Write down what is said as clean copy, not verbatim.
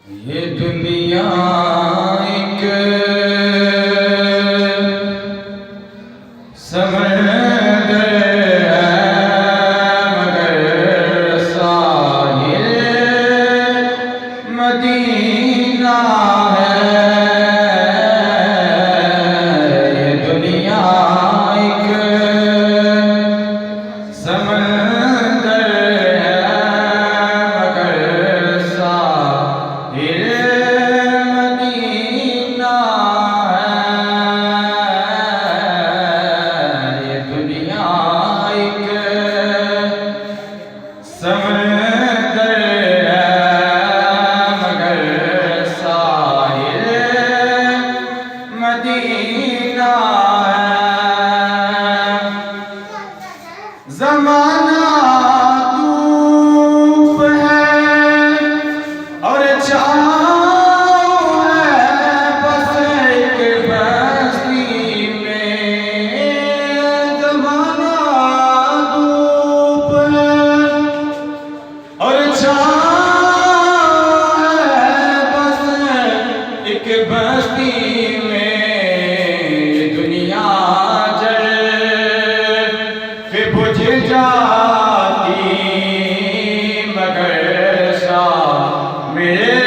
ये दुनिया एक समंदर है मगर साहिल मदीना है। ये दुनिया एक समंदर है मगर साहिल मदीना है। ये दुनिया एक समंदर है मगर साहिल मदीना है। ज़माना धूप है और छाँव है बस एक बस्ती में। ज़माना धूप है और छाँव है बस एक बस्ती में। ये दुनिया फिर बुझ जाती मगर सा मेरे